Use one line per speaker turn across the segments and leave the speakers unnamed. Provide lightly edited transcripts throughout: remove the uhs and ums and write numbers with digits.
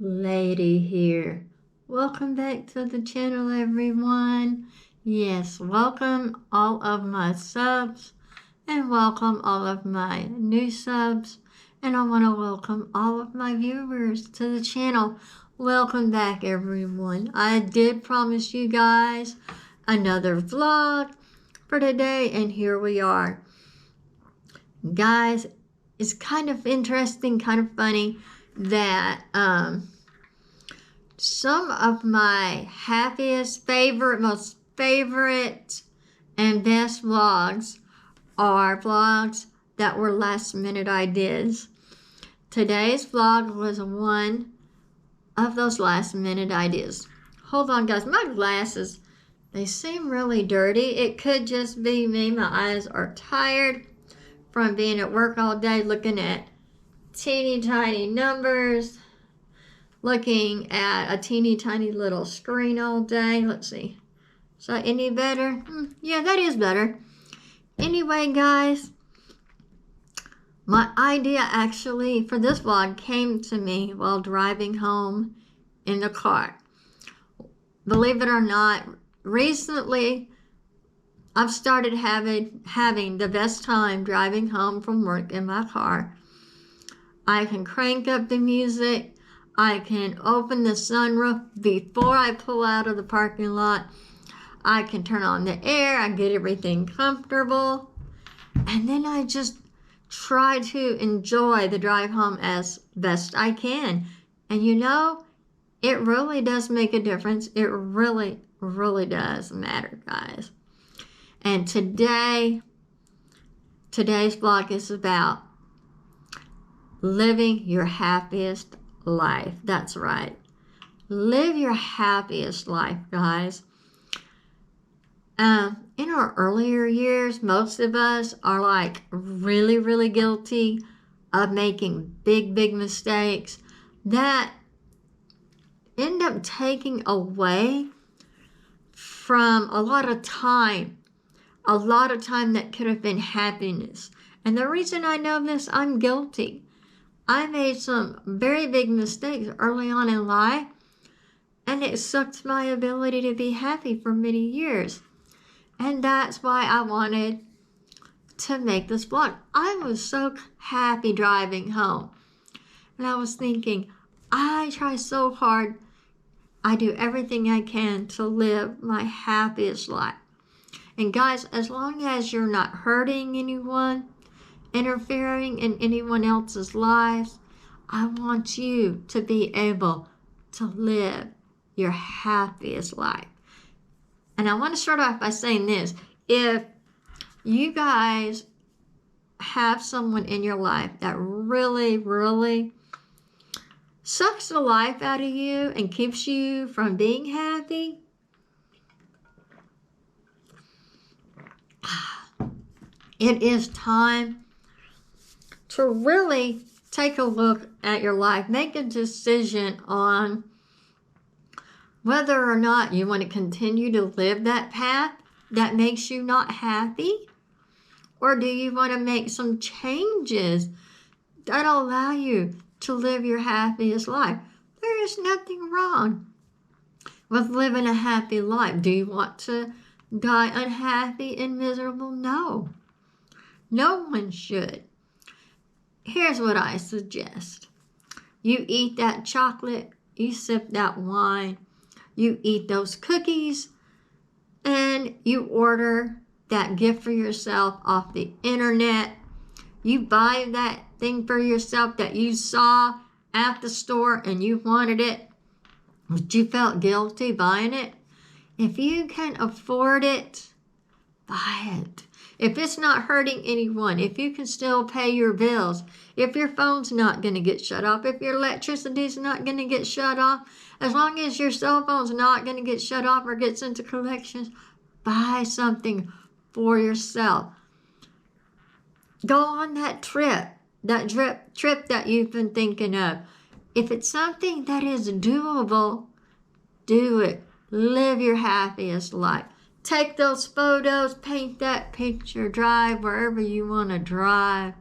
lady here. Welcome back to the channel, everyone. Yes, welcome all of my subs and welcome all of my new subs. And I want to welcome all of my viewers to the channel. Welcome back, everyone. I did promise you guys another vlog for today, and here we are. Guys, it's kind of interesting, kind of funny that some of my happiest, most favorite, and best vlogs are vlogs that were last minute ideas. Today's vlog was one of those last minute ideas. Hold on, guys, my glasses, they seem really dirty. It could just be me. My eyes are tired from being at work all day, looking at teeny tiny numbers, looking at a teeny tiny little screen all day. Let's see. Is that any better? Yeah, that is better. Anyway, guys, my idea actually for this vlog came to me while driving home in the car. Believe it or not, recently I've started having the best time driving home from work in my car. I can crank up the music. I can open the sunroof before I pull out of the parking lot. I can turn on the air. I get everything comfortable. And then I just try to enjoy the drive home as best I can. And you know, it really does make a difference. It really, really does matter, guys. And today's vlog is about living your happiest life. That's right. Live your happiest life, guys. In our earlier years, most of us are like really, really guilty of making big, big mistakes that end up taking away from a lot of time that could have been happiness. And the reason I know this, I'm guilty. I made some very big mistakes early on in life, and it sucked my ability to be happy for many years. And that's why I wanted to make this vlog. I was so happy driving home. And I was thinking, I try so hard. I do everything I can to live my happiest life. And guys, as long as you're not hurting anyone, interfering in anyone else's lives, I want you to be able to live your happiest life. And I want to start off by saying this. If you guys have someone in your life that really, really sucks the life out of you and keeps you from being happy, it is time to really take a look at your life. Make a decision on whether or not you want to continue to live that path that makes you not happy, or do you want to make some changes that allow you to live your happiest life. There is nothing wrong with living a happy life. Do you want to die unhappy and miserable? No. No one should. Here's what I suggest. You eat that chocolate, you sip that wine, you eat those cookies, and you order that gift for yourself off the internet. You buy that thing for yourself that you saw at the store and you wanted it, but you felt guilty buying it. If you can afford it, buy it. If it's not hurting anyone, if you can still pay your bills, if your phone's not going to get shut off, if your electricity's not going to get shut off, as long as your cell phone's not going to get shut off or gets into collections, buy something for yourself. Go on that trip that you've been thinking of. If it's something that is doable, do it. Live your happiest life. Take those photos, paint that picture, drive wherever you want to drive.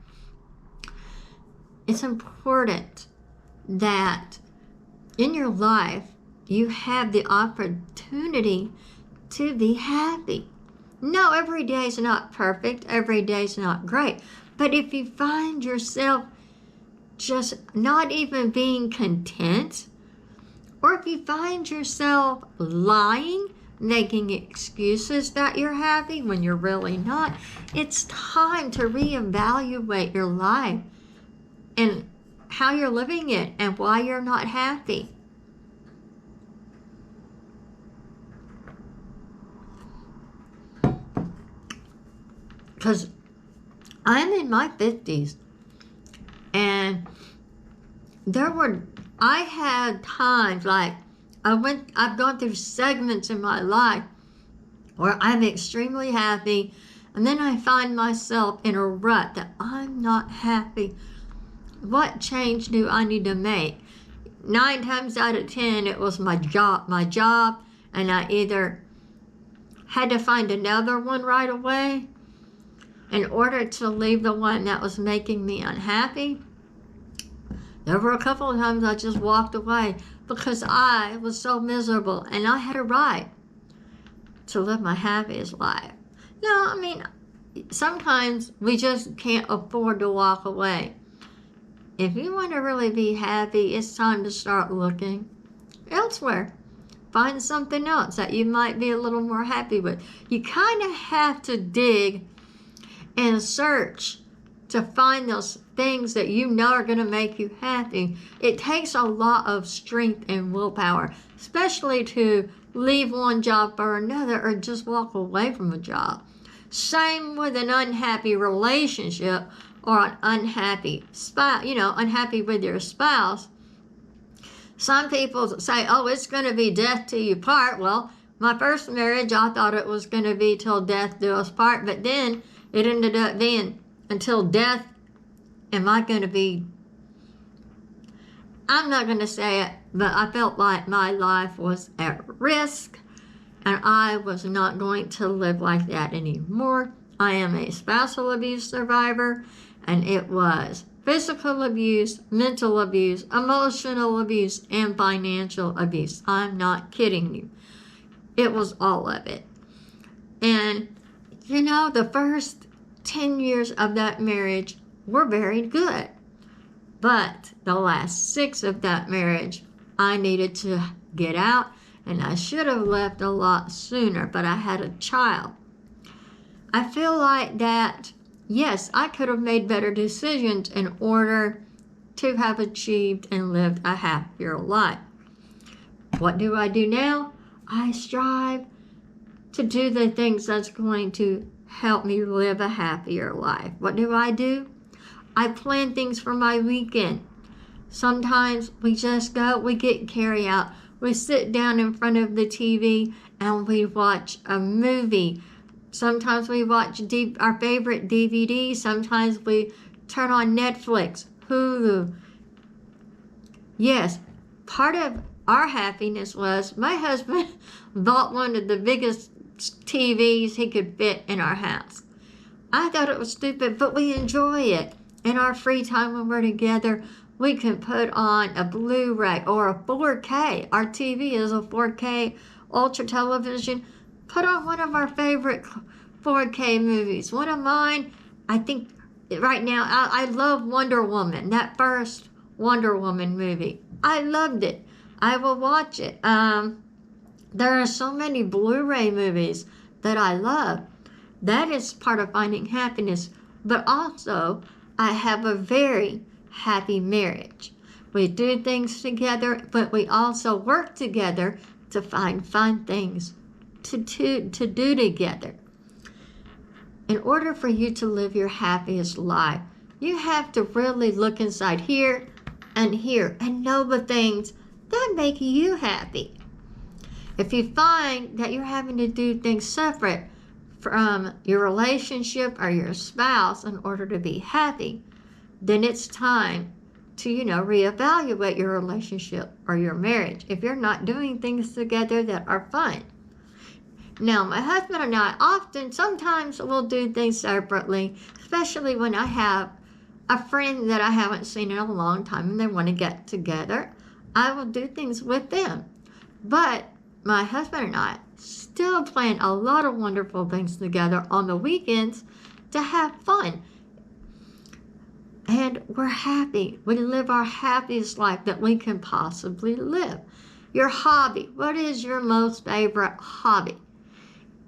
It's important that in your life, you have the opportunity to be happy. No, every day is not perfect. Every day is not great. But if you find yourself just not even being content, or if you find yourself lying, making excuses that you're happy when you're really not, it's time to reevaluate your life and how you're living it and why you're not happy. Because I'm in my 50s, and I had times like I've gone through segments in my life where I'm extremely happy, and then I find myself in a rut that I'm not happy. What change do I need to make? 9 times out of 10, it was my job, and I either had to find another one right away in order to leave the one that was making me unhappy. There were a couple of times I just walked away because I was so miserable, and I had a right to live my happiest life. No, I mean, sometimes we just can't afford to walk away. If you want to really be happy, it's time to start looking elsewhere. Find something else that you might be a little more happy with. You kind of have to dig and search to find those things that you know are going to make you happy. It takes a lot of strength and willpower, especially to leave one job for another or just walk away from a job. Same with an unhappy relationship or an unhappy spouse, unhappy with your spouse. Some people say, oh, it's going to be death till you part. Well, my first marriage, I thought it was going to be till death do us part, but then it ended up being until death. Am I going to be, I'm not going to say it, but I felt like my life was at risk, and I was not going to live like that anymore. I am a spousal abuse survivor, and it was physical abuse, mental abuse, emotional abuse, and financial abuse. I'm not kidding you. It was all of it. And, the first 10 years of that marriage were very good. But the last 6 of that marriage, I needed to get out, and I should have left a lot sooner, but I had a child. I feel like that, yes, I could have made better decisions in order to have achieved and lived a happier life. What do I do now? I strive to do the things that's going to help me live a happier life. What do? I plan things for my weekend. Sometimes we just go, we get carry out. We sit down in front of the TV and we watch a movie. Sometimes we watch our favorite DVD. Sometimes we turn on Netflix, Hulu. Yes, part of our happiness was my husband bought one of the biggest TVs he could fit in our house. I thought it was stupid, but we enjoy it. In our free time when we're together, we can put on a Blu-ray or a 4K. Our TV is a 4K ultra television. Put on one of our favorite 4K movies. One of mine, I think right now, I love Wonder Woman. That first Wonder Woman movie. I loved it. I will watch it. There are so many Blu-ray movies that I love. That is part of finding happiness. But also, I have a very happy marriage. We do things together, but we also work together to find fun things to do together. In order for you to live your happiest life, you have to really look inside here and know the things that make you happy. If you find that you're having to do things separate from your relationship or your spouse in order to be happy, then it's time to, reevaluate your relationship or your marriage if you're not doing things together that are fun. Now, my husband and I sometimes we'll do things separately, especially when I have a friend that I haven't seen in a long time and they want to get together. I will do things with them. But my husband and I still plan a lot of wonderful things together on the weekends to have fun. And we're happy. We live our happiest life that we can possibly live. Your hobby. What is your most favorite hobby?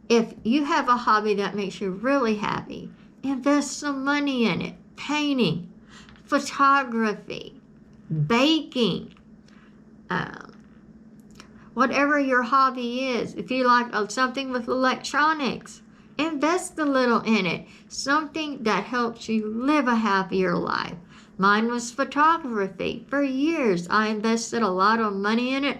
If you have a hobby that makes you really happy, invest some money in it. Painting, photography, baking, whatever your hobby is. If you like something with electronics, invest a little in it. Something that helps you live a happier life. Mine was photography. For years, I invested a lot of money in it.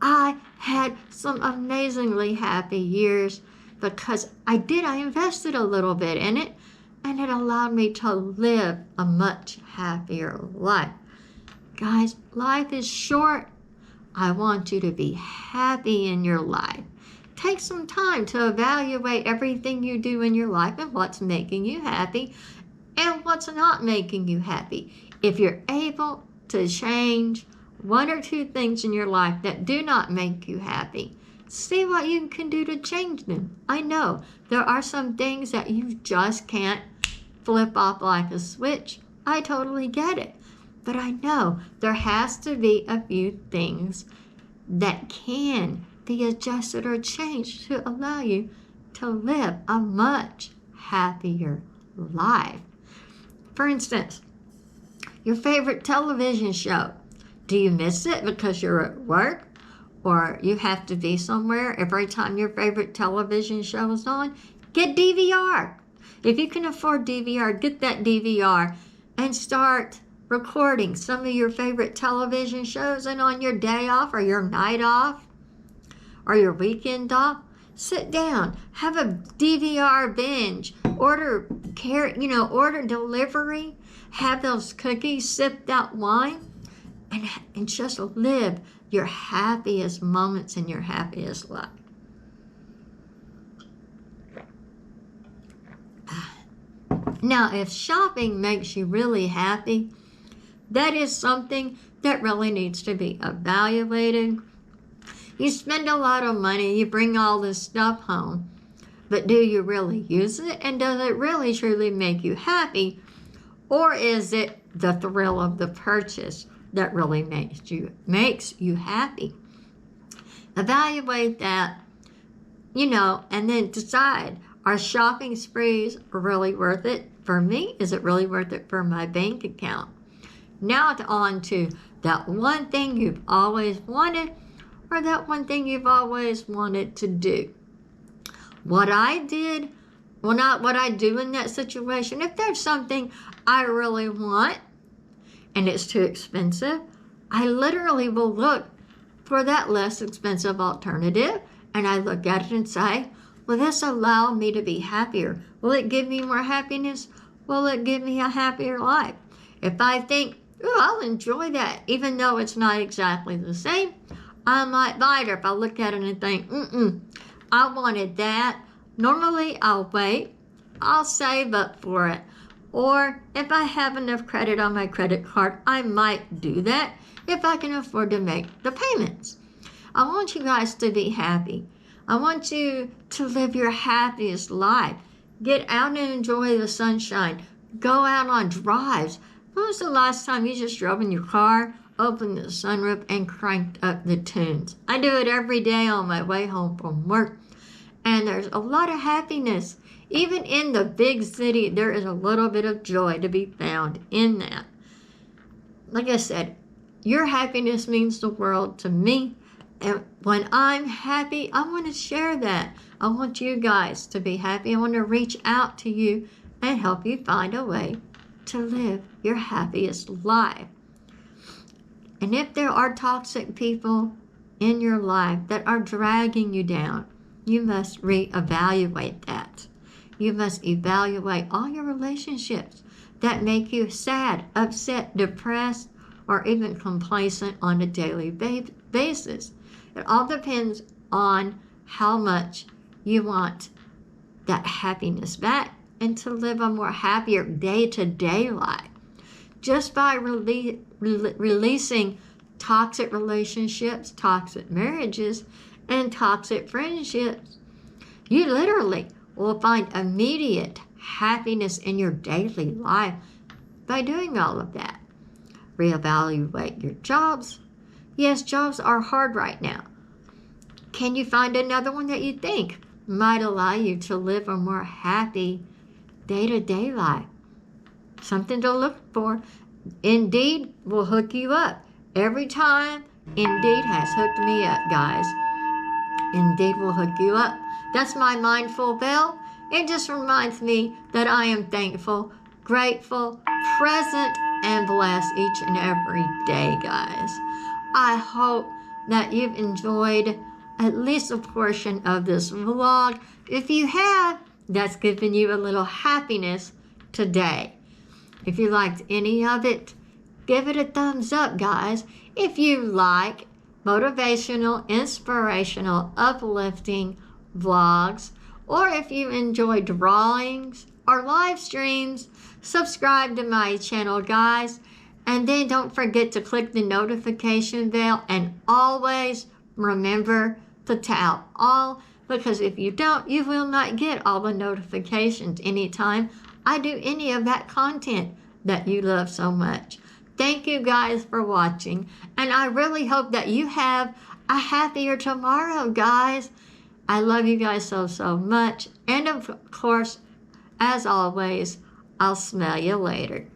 I had some amazingly happy years because I invested a little bit in it, and it allowed me to live a much happier life. Guys, life is short. I want you to be happy in your life. Take some time to evaluate everything you do in your life and what's making you happy and what's not making you happy. If you're able to change one or two things in your life that do not make you happy, see what you can do to change them. I know there are some things that you just can't flip off like a switch. I totally get it. But I know there has to be a few things that can be adjusted or changed to allow you to live a much happier life. For instance, your favorite television show. Do you miss it because you're at work or you have to be somewhere every time your favorite television show is on? Get DVR. If you can afford DVR, get that DVR and start recording some of your favorite television shows, and on your day off or your night off or your weekend off, sit down, have a DVR binge, order delivery, have those cookies, sip that wine, and just live your happiest moments in your happiest life. Now, if shopping makes you really happy, that is something that really needs to be evaluated. You spend a lot of money, you bring all this stuff home, but do you really use it? And does it really truly make you happy? Or is it the thrill of the purchase that really makes you happy? Evaluate that, and then decide, are shopping sprees really worth it for me? Is it really worth it for my bank account? Now on to that one thing you've always wanted, or that one thing you've always wanted to do. What I do in that situation, if there's something I really want and it's too expensive, I literally will look for that less expensive alternative, and I look at it and say, will this allow me to be happier? Will it give me more happiness? Will it give me a happier life? If I think, I'll enjoy that, even though it's not exactly the same, I might buy it. Or if I look at it and think, I wanted that, normally I'll wait, I'll save up for it. Or if I have enough credit on my credit card, I might do that if I can afford to make the payments. I want you guys to be happy. I want you to live your happiest life. Get out and enjoy the sunshine. Go out on drives. When was the last time you just drove in your car, opened the sunroof, and cranked up the tunes? I do it every day on my way home from work. And there's a lot of happiness. Even in the big city, there is a little bit of joy to be found in that. Like I said, your happiness means the world to me. And when I'm happy, I want to share that. I want you guys to be happy. I want to reach out to you and help you find a way to live your happiest life. And if there are toxic people in your life that are dragging you down, you must reevaluate that. You must evaluate all your relationships that make you sad, upset, depressed, or even complacent on a daily basis. It all depends on how much you want that happiness back and to live a more happier day-to-day life. Just by releasing toxic relationships, toxic marriages, and toxic friendships. You literally will find immediate happiness in your daily life by doing all of that. Reevaluate your jobs. Yes, jobs are hard right now. Can you find another one that you think might allow you to live a more happy day-to-day life? Something to look for. Indeed will hook you up. Every time Indeed has hooked me up, guys. Indeed will hook you up. That's my mindful bell. It just reminds me that I am thankful, grateful, present, and blessed each and every day, guys. I hope that you've enjoyed at least a portion of this vlog. If you have, that's given you a little happiness today. If you liked any of it, give it a thumbs up, guys. If you like motivational, inspirational, uplifting vlogs, or if you enjoy drawings or live streams, subscribe to my channel, guys. And then don't forget to click the notification bell, and always remember to tap all, because if you don't, you will not get all the notifications anytime I do any of that content that you love so much. Thank you guys for watching, and I really hope that you have a happier tomorrow, guys. I love you guys so, so much. And of course, as always, I'll smell you later.